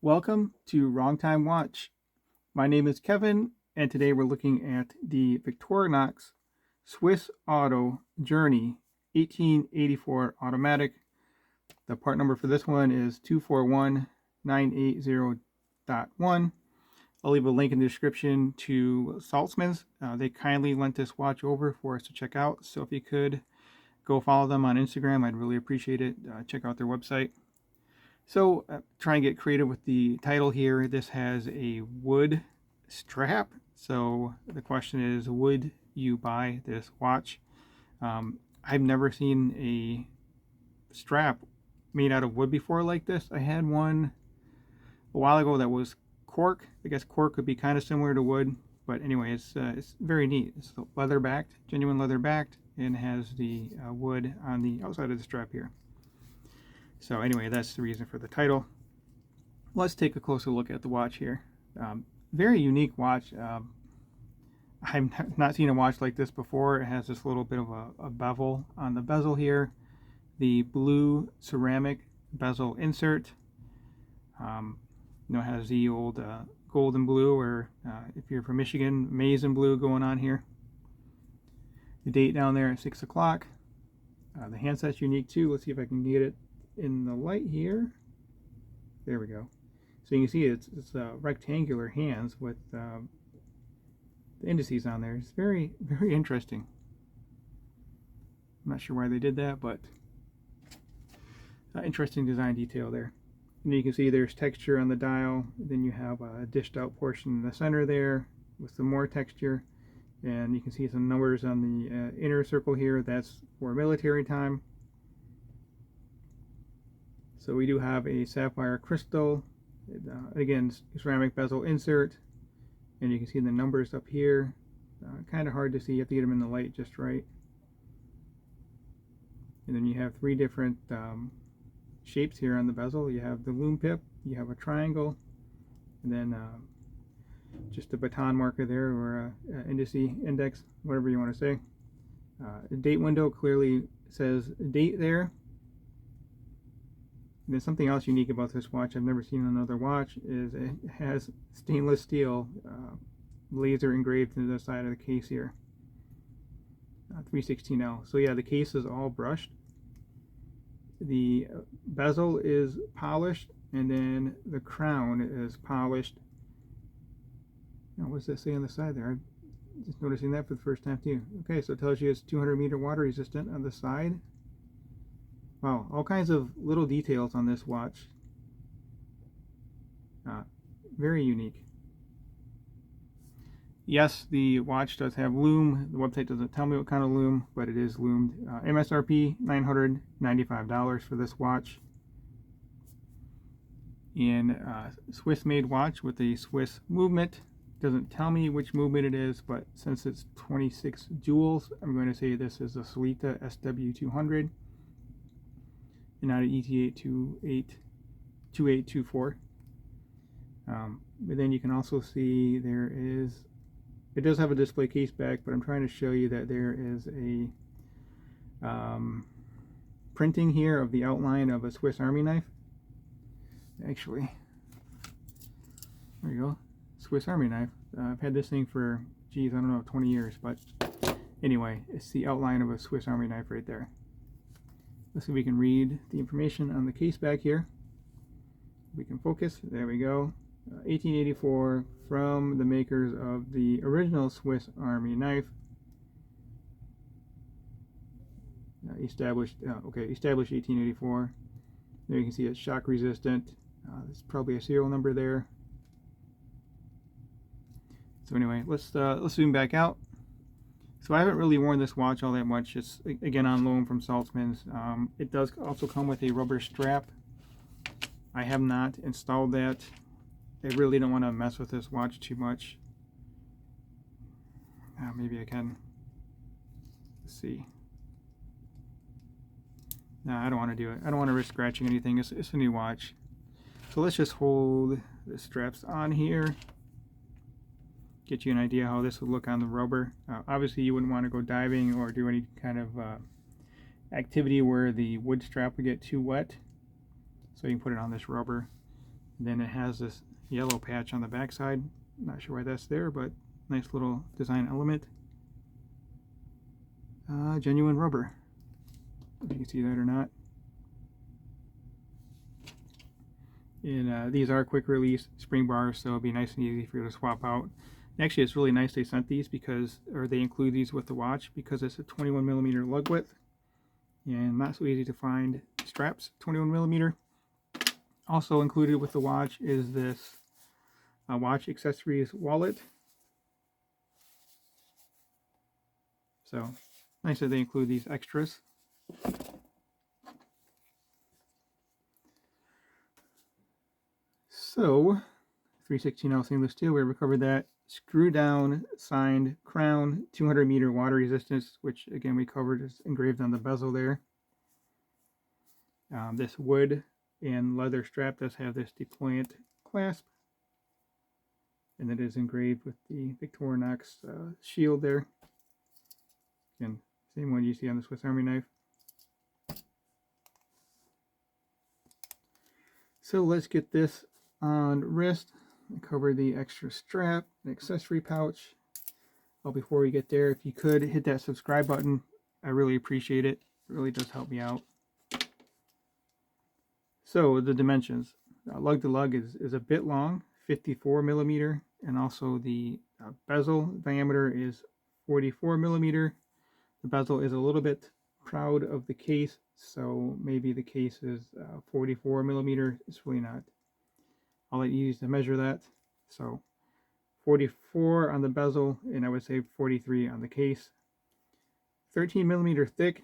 Welcome to Wrong Time Watch. My name is Kevin, and today we're looking at the Victorinox Swiss Auto Journey 1884 automatic. The part number for this one is 241980.1. I'll leave a link in the description to Saltzman's. They kindly lent this watch over for us to check out, so if you could go follow them on Instagram, I'd really appreciate it. Check out their website. So try and get creative with the title here. This has a wood strap. So the question is, would you buy this watch? I've never seen a strap made out of wood before like this. I had one a while ago that was cork. I guess cork could be kind of similar to wood, but anyway, it's very neat. It's leather backed, genuine leather backed, and has the wood on the outside of the strap here. So anyway, that's the reason for the title. Let's take a closer look at the watch here. Very unique watch. I've not seen a watch like this before. It has this little bit of a bevel on the bezel here. The blue ceramic bezel insert. It has the old gold and blue, or if you're from Michigan, maize and blue going on here. The date down there at 6 o'clock. The handset's unique too. Let's see if I can get it in the light here. There we go. So you can see it's rectangular hands with the indices on there. It's very, very interesting. I'm not sure why they did that, but interesting design detail there. And you can see there's texture on the dial. Then you have a dished out portion in the center there with some more texture. And you can see some numbers on the inner circle here. That's for military time. So we do have a sapphire crystal, again, ceramic bezel insert, and you can see the numbers up here. Kind of hard to see, you have to get them in the light just right. And then you have three different shapes here on the bezel. You have the loom pip, you have a triangle, and then just a baton marker there, or index, whatever you want to say. The date window clearly says date there. There's something else unique about this watch I've never seen on another watch, is it has stainless steel laser engraved into the side of the case here. 316L. So yeah, the case is all brushed. The bezel is polished, and then the crown is polished. Now, what's that say on the side there? I'm just noticing that for the first time too. Okay, so it tells you it's 200-meter water resistant on the side. Wow, all kinds of little details on this watch. Very unique. Yes, the watch does have loom. The website doesn't tell me what kind of loom, but it is loomed. MSRP $995 for this watch. And Swiss-made watch with a Swiss movement. Doesn't tell me which movement it is, but since it's 26 jewels, I'm going to say this is a Solita SW200. And not an ETA2824. But then you can also see it does have a display case back, but I'm trying to show you that there is a printing here of the outline of a Swiss Army knife. Actually, there you go, Swiss Army knife. I've had this thing for, geez, I don't know, 20 years, but anyway, it's the outline of a Swiss Army knife right there. Let's see if we can read the information on the case back here. We can focus. There we go. 1884, from the makers of the original Swiss Army knife. Established 1884. There you can see it's shock resistant. There's probably a serial number there. So anyway, let's zoom back out. So I haven't really worn this watch all that much. It's, again, on loan from Saltzman's. It does also come with a rubber strap. I have not installed that. I really don't want to mess with this watch too much. Maybe I can. Let's see. No, I don't want to do it. I don't want to risk scratching anything. It's a new watch. So let's just hold the straps on here. Get you an idea how this would look on the rubber. Obviously you wouldn't want to go diving or do any kind of activity where the wood strap would get too wet. So you can put it on this rubber. And then it has this yellow patch on the back side. Not sure why that's there, but nice little design element. Genuine rubber. If you can see that or not. And these are quick release spring bars, so it'll be nice and easy for you to swap out. Actually, it's really nice they sent these because, or they include these with the watch because it's a 21mm lug width and not so easy to find straps, 21mm. Also included with the watch is this watch accessories wallet. So nice that they include these extras. So 316L stainless steel, we covered that. Screw down signed crown, 200-meter water resistance, which again we covered, is engraved on the bezel there. This wood and leather strap does have this deployant clasp, and it is engraved with the Victorinox shield there. Again, same one you see on the Swiss Army knife. So let's get this on wrist. Cover the extra strap and accessory pouch. Well, before we get there, if you could hit that subscribe button, I really appreciate it. It really does help me out. So the dimensions, lug to lug is a bit long, 54mm, and also the bezel diameter is 44mm. The bezel is a little bit proud of the case, so maybe the case is 44mm. It's really not. I'll let you use to measure that. So 44 on the bezel, and I would say 43 on the case. 13mm thick.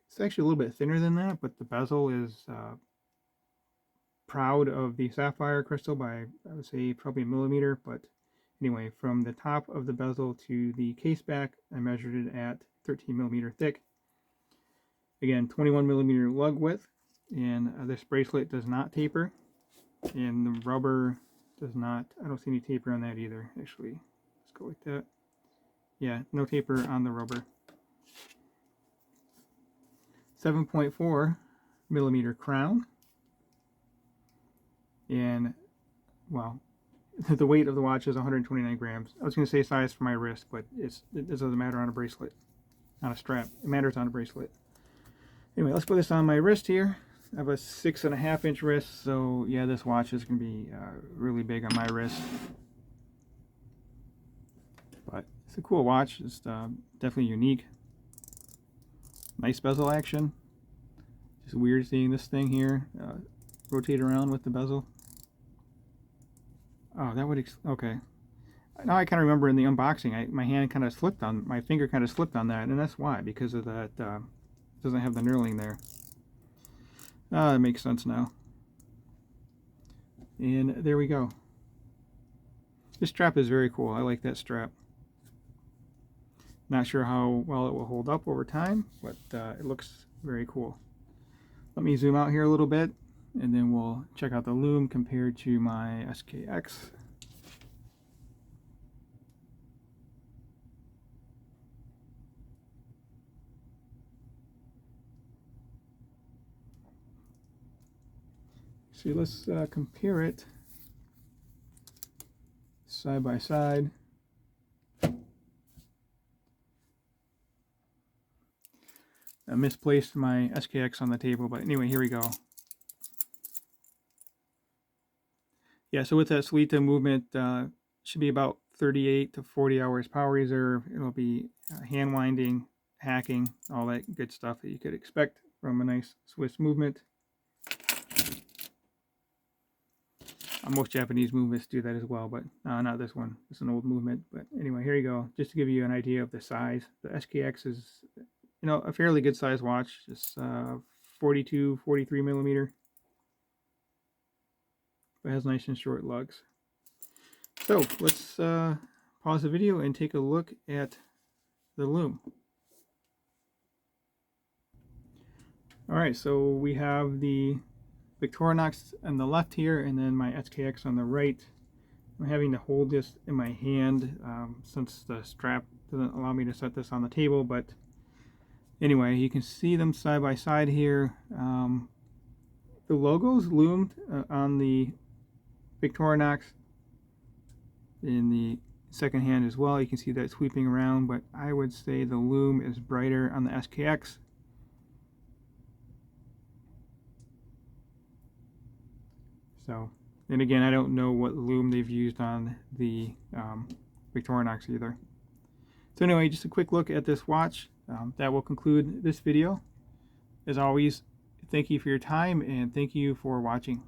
It's actually a little bit thinner than that, but the bezel is proud of the sapphire crystal by, I would say, probably a millimeter. But anyway, from the top of the bezel to the case back, I measured it at 13mm thick. Again, 21mm lug width, and this bracelet does not taper. And the rubber does not, I don't see any taper on that either, actually. Let's go like that. Yeah, no taper on the rubber. 7.4mm crown. And, well, the weight of the watch is 129 grams. I was going to say size for my wrist, but it doesn't matter on a bracelet, on a strap. It matters on a bracelet. Anyway, let's put this on my wrist here. I have a 6.5-inch wrist, so yeah, this watch is going to be really big on my wrist. But it's a cool watch. It's definitely unique. Nice bezel action. Just weird seeing this thing here rotate around with the bezel. Oh, that would okay. Now I kind of remember in the unboxing, my hand kind of slipped on, my finger kind of slipped on that, and that's why, because of that. It doesn't have the knurling there. That makes sense now. And there we go. This strap is very cool. I like that strap. Not sure how well it will hold up over time, but it looks very cool. Let me zoom out here a little bit, and then we'll check out the lume compared to my SKX. So let's compare it side by side. I misplaced my SKX on the table, but anyway, here we go. Yeah, so with that Solita movement, should be about 38 to 40 hours power reserve. It'll be hand winding, hacking, all that good stuff that you could expect from a nice Swiss movement. Most Japanese movements do that as well, but not this one. It's an old movement. But anyway, here you go. Just to give you an idea of the size. The SKX is, a fairly good size watch. It's 42, 43mm. It has nice and short lugs. So let's pause the video and take a look at the lume. Alright, so we have the Victorinox on the left here, and then my SKX on the right. I'm having to hold this in my hand since the strap doesn't allow me to set this on the table, but anyway, you can see them side by side here. The logo's loomed on the Victorinox in the second hand as well. You can see that sweeping around, but I would say the lume is brighter on the SKX. So, and again, I don't know what lume they've used on the Victorinox either. So anyway, just a quick look at this watch. That will conclude this video. As always, thank you for your time and thank you for watching.